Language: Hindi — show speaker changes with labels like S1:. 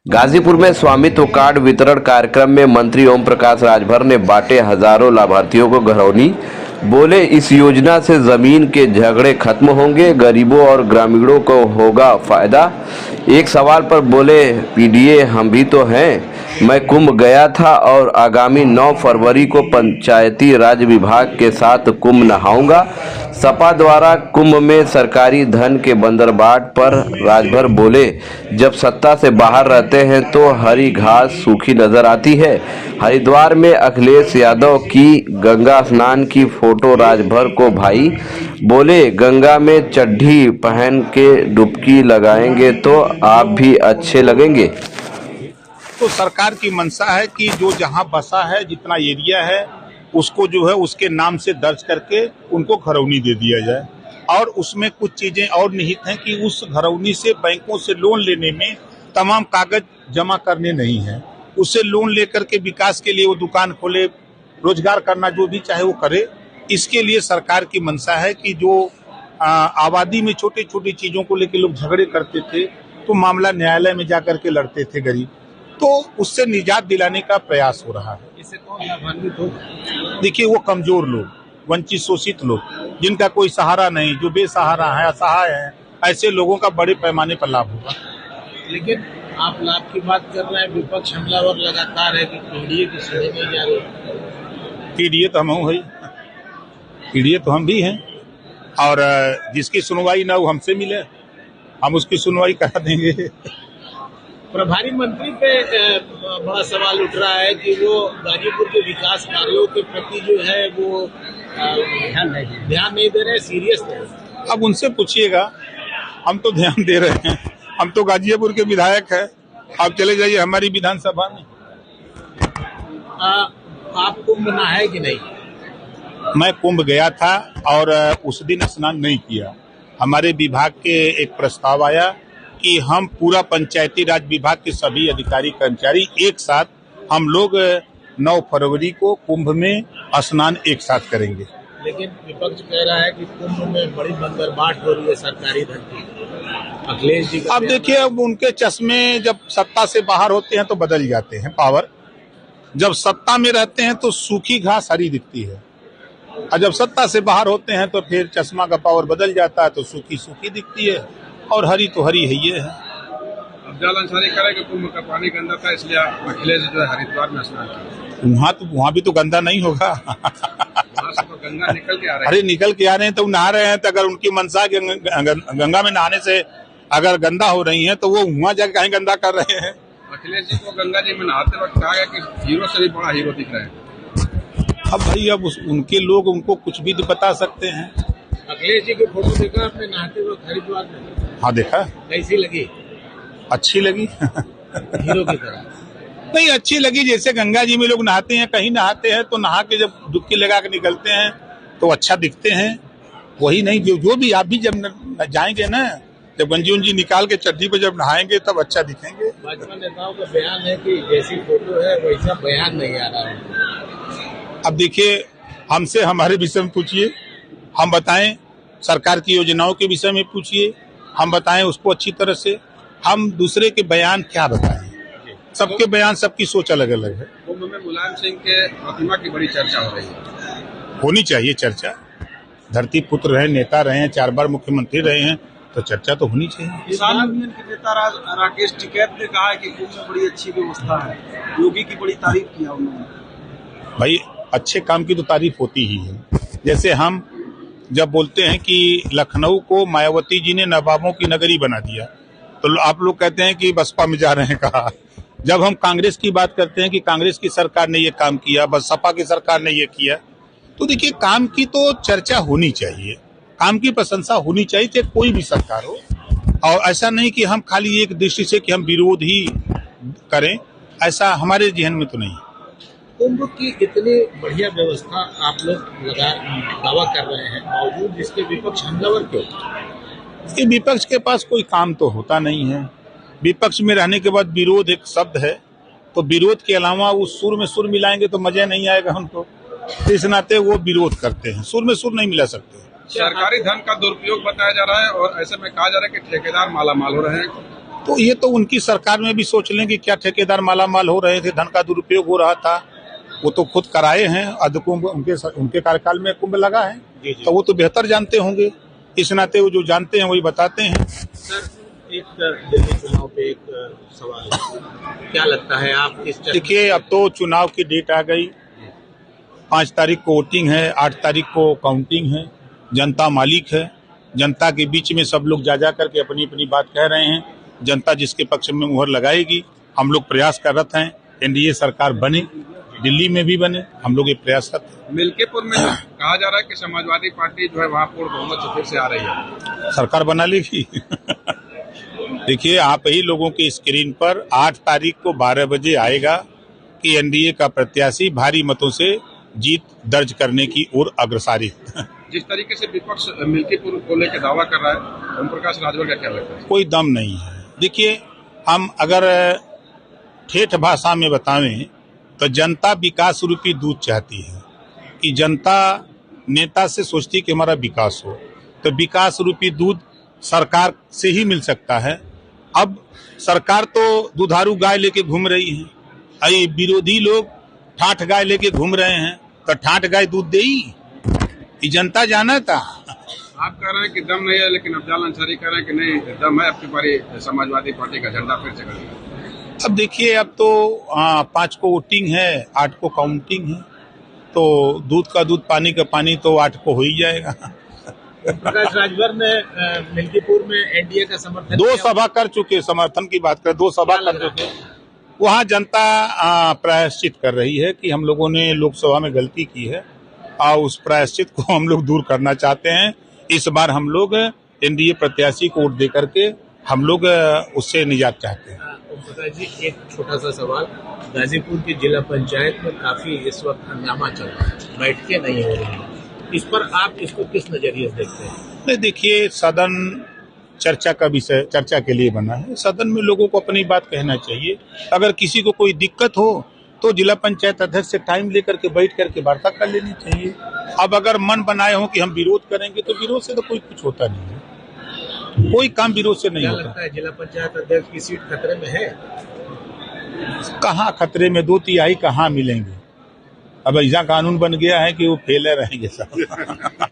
S1: गाजीपुर में स्वामित्व कार्ड वितरण कार्यक्रम में मंत्री ओम प्रकाश राजभर ने बांटे हजारों लाभार्थियों को घरौनी। बोले, इस योजना से जमीन के झगड़े खत्म होंगे, गरीबों और ग्रामीणों को होगा फायदा। एक सवाल पर बोले, पीडीए हम भी तो हैं। मैं कुंभ गया था और आगामी 9 फरवरी को पंचायती राज विभाग के साथ कुंभ नहाऊंगा। सपा द्वारा कुंभ में सरकारी धन के बंदरबाट पर राजभर बोले, जब सत्ता से बाहर रहते हैं तो हरी घास सूखी नजर आती है। हरिद्वार में अखिलेश यादव की गंगा स्नान की फोटो राजभर को भाई। बोले, गंगा में चड्ढी पहन के डुबकी लगाएंगे तो आप भी अच्छे लगेंगे।
S2: तो सरकार की मंशा है कि जो जहां बसा है, जितना एरिया है, उसको जो है उसके नाम से दर्ज करके उनको घरौनी दे दिया जाए। और उसमें कुछ चीजें और निहित हैं कि उस घरौनी से बैंकों से लोन लेने में तमाम कागज जमा करने नहीं है। उससे लोन लेकर के विकास के लिए वो दुकान खोले, रोजगार करना जो भी चाहे वो करे। इसके लिए सरकार की मंशा है कि जो आबादी में छोटी छोटी चीजों को लेकर लोग झगड़े करते थे तो मामला न्यायालय में जाकर के लड़ते थे गरीब, तो उससे निजात दिलाने का प्रयास हो रहा है।
S3: इससे कौन लाभान्वित हो?
S2: देखिए, वो कमजोर लोग, वंचित शोषित लोग, जिनका कोई सहारा नहीं, जो बेसहारा है, असहाय है, ऐसे लोगों का बड़े पैमाने पर लाभ होगा।
S3: लेकिन आप लाभ की बात कर रहे हैं, विपक्ष हमलावर लगातार है कि पीडीए की सुनी नहीं जा रही।
S2: पीडीए तो हम है, पीडीए तो हम भी हैं, और जिसकी सुनवाई ना वो हमसे मिले, हम उसकी सुनवाई करा देंगे।
S3: प्रभारी मंत्री पे बड़ा सवाल उठ रहा है कि वो गाजीपुर के विकास कार्यों के प्रति जो है वो ध्यान नहीं दे रहे, सीरियस नहीं।
S2: अब उनसे पूछिएगा, हम तो ध्यान दे रहे हैं। हम तो गाजीपुर के विधायक हैं। आप चले जाइए हमारी विधानसभा में।
S3: आप कुंभ नहाए कि नहीं?
S2: मैं कुंभ गया था और उस दिन स्नान नहीं किया। हमारे विभाग के एक प्रस्ताव आया कि हम पूरा पंचायती राज विभाग के सभी अधिकारी कर्मचारी एक साथ हम लोग 9 फरवरी को कुंभ में स्नान एक साथ करेंगे।
S3: लेकिन विपक्ष कह रहा है कि कुंभ में बड़ी बंदरबाट हो रही है सरकारी धन की। अखिलेश जी,
S2: अब देखिए, अब उनके चश्मे जब सत्ता से बाहर होते हैं तो बदल जाते हैं पावर। जब सत्ता में रहते हैं तो सूखी घास हरी दिखती है, और जब सत्ता से बाहर होते हैं तो फिर चश्मा का पावर बदल जाता है, तो सूखी सूखी दिखती है और हरी तो हरी है। ये है
S4: अफजल अंसारी कह रहे कि कुंभ का पानी गंदा था, इसलिए अखिलेश जो है हरिद्वार में स्नान किया।
S2: वहाँ भी तो गंदा नहीं होगा।
S4: तो गंगा निकल के आ रहे हैं।
S2: अरे निकल के आ रहे हैं तो नहा रहे हैं, तो अगर उनकी मंशा गंगा में नहाने से अगर गंदा हो रही है तो वो वहाँ जाकर कहीं गंदा कर रहे हैं।
S4: अखिलेश जी को गंगा जी में नहाते वक्त कहा गया कि हीरो से भी बड़ा हीरो दिख रहे हैं।
S2: अब भाई, अब उनके लोग उनको कुछ भी तो बता सकते हैं।
S3: अखिलेश जी की फोटो देखा आपने नहाते वक्त हरिद्वार में?
S2: हाँ, देखा।
S3: कैसी लगी?
S2: अच्छी लगी।
S3: हीरो की तरह
S2: नहीं, अच्छी लगी। जैसे गंगा जी में लोग नहाते हैं, कहीं नहाते हैं तो नहा के जब डुबकी लगा के निकलते हैं तो अच्छा दिखते हैं। वही नहीं, जो भी आप भी जब जाएंगे ना, जब गंजी उंजी निकाल के चड्डी पे जब नहाएंगे तब अच्छा दिखेंगे।
S3: भाजपा नेताओं का बयान है कि जैसी फोटो है वैसा बयान नहीं आ रहा है।
S2: अब देखिए, हमसे हमारे विषय में पूछिए, हम बताएं। सरकार की योजनाओं के विषय में पूछिए, हम बताएं उसको अच्छी तरह से। हम दूसरे के बयान क्या बताएं? सबके बयान, सबकी सोच अलग अलग है।
S4: कुंभ में मुलायम सिंह के प्रतिमा की बड़ी चर्चा हो रही है।
S2: होनी चाहिए चर्चा। धरती पुत्र रहे, नेता रहे हैं, 4 बार मुख्यमंत्री रहे हैं, तो चर्चा तो होनी चाहिए।
S5: किसान यूनियन के नेता राकेश टिकैत ने कहा है कि कुंभ में बड़ी अच्छी व्यवस्था है। योगी की बड़ी तारीफ किया उन्होंने।
S2: भाई, अच्छे काम की तो तारीफ होती ही है। जैसे हम जब बोलते हैं कि लखनऊ को मायावती जी ने नवाबों की नगरी बना दिया, तो आप लोग कहते हैं कि बसपा में जा रहे हैं। कहा, जब हम कांग्रेस की बात करते हैं कि कांग्रेस की सरकार ने ये काम किया, बसपा की सरकार ने ये किया, तो देखिए, काम की तो चर्चा होनी चाहिए, काम की प्रशंसा होनी चाहिए, चाहे कोई भी सरकार हो। और ऐसा नहीं कि हम खाली एक दृष्टि से कि हम विरोध ही करें, ऐसा हमारे जहन में तो नहीं।
S3: कुंभ की इतनी बढ़िया व्यवस्था आप लोग दावा कर रहे हैं, बावजूद जिसके विपक्ष हमलावर क्यों?
S2: कि विपक्ष के पास कोई काम तो होता नहीं है। विपक्ष में रहने के बाद विरोध एक शब्द है, तो विरोध के अलावा उस सुर में सुर मिलाएंगे तो मजा नहीं आएगा हमको। इस नाते वो विरोध करते हैं, सुर में सुर नहीं मिला सकते।
S4: सरकारी धन का दुरुपयोग बताया जा रहा है और ऐसे में कहा जा रहा है कि ठेकेदार मालामाल हो रहे हैं।
S2: तो ये तो उनकी सरकार में भी सोच लें कि क्या ठेकेदार मालामाल हो रहे थे, धन का दुरुपयोग हो रहा था, वो तो खुद कराए हैं। अर्धकुंभ उनके कार्यकाल में कुंभ लगा है, तो वो तो बेहतर जानते होंगे। इस नाते वो जो जानते हैं वही बताते हैं।
S3: सर, एक दिल्ली चुनाव पे एक सवाल है, क्या लगता है आप किस?
S2: देखिए, अब तो चुनाव की डेट आ गई, 5 तारीख को वोटिंग है, 8 तारीख को काउंटिंग है। जनता मालिक है, जनता के बीच में सब लोग जा करके अपनी अपनी बात कह रहे हैं। जनता जिसके पक्ष में मुहर लगाएगी, हम लोग प्रयास कर रहे हैं एनडीए सरकार बने, दिल्ली में भी बने, हम लोग ये प्रयास करते हैं।
S4: मिल्कीपुर में कहा जा रहा है कि समाजवादी पार्टी जो है वहाँ पूर्ण बहुमत से फिर से आ रही है,
S2: सरकार बना लेगी। देखिए, आप ही लोगों की स्क्रीन पर 8 तारीख को 12 बजे आएगा कि एनडीए का प्रत्याशी भारी मतों से जीत दर्ज करने की ओर अग्रसरित।
S4: जिस तरीके से विपक्ष मिल्कीपुर को लेकर दावा कर रहा है, ओम प्रकाश राजभर का क्या लगता है?
S2: कोई दम नहीं है। देखिए, हम अगर ठेठ भाषा में बतावें तो जनता विकास रूपी दूध चाहती है, कि जनता नेता से सोचती कि हमारा विकास हो, तो विकास रूपी दूध सरकार से ही मिल सकता है। अब सरकार तो दुधारू गाय लेके घूम रही है, ये विरोधी लोग ठाठ गाय लेके घूम रहे हैं, तो ठाठ गाय दूध देगी? ये जनता जाना था।
S4: आप कह रहे हैं कि दम नहीं है, लेकिन अफजाल अंसारी कह रहे हैं कि नहीं, दम है, आपकी बारी समाजवादी पार्टी का झंडा फिर से गड़ेगा।
S2: अब देखिए, अब तो 5 को वोटिंग है, 8 को काउंटिंग है, तो दूध का दूध पानी का पानी तो 8 को हो ही जाएगा।
S3: प्रकाश राजभर ने मिल्कीपुर में एनडीए का समर्थन
S2: 2 सभा कर चुके, समर्थन की बात करें 2 सभा कर चुके। वहाँ जनता प्रायश्चित कर रही है कि हम लोगों ने लोकसभा में गलती की है और उस प्रायश्चित को हम लोग दूर करना चाहते हैं। इस बार हम लोग एनडीए प्रत्याशी को वोट दे करके हम लोग उससे निजात चाहते हैं।
S3: प्रकाश जी, एक छोटा सा सवाल, गाजीपुर की जिला पंचायत में काफी इस वक्त हंगामा चल रहा है, बैठकें नहीं हो रही हैं, इस पर आप इसको किस नजरिए से देखते हैं?
S2: नहीं, देखिए, सदन चर्चा का विषय, चर्चा के लिए बना है। सदन में लोगों को अपनी बात कहना चाहिए। अगर किसी को कोई दिक्कत हो तो जिला पंचायत अध्यक्ष से टाइम लेकर के बैठ करके वार्ता कर लेनी चाहिए। अब अगर मन बनाए हो कि हम विरोध करेंगे, तो विरोध से तो कोई कुछ होता नहीं है, कोई काम विरोध से नहीं
S3: क्या
S2: होता।
S3: लगता है जिला पंचायत अध्यक्ष की सीट खतरे में है?
S2: कहाँ खतरे में, 2/3 कहाँ मिलेंगे? अब ऐसा कानून बन गया है कि वो फेल रहेंगे सब।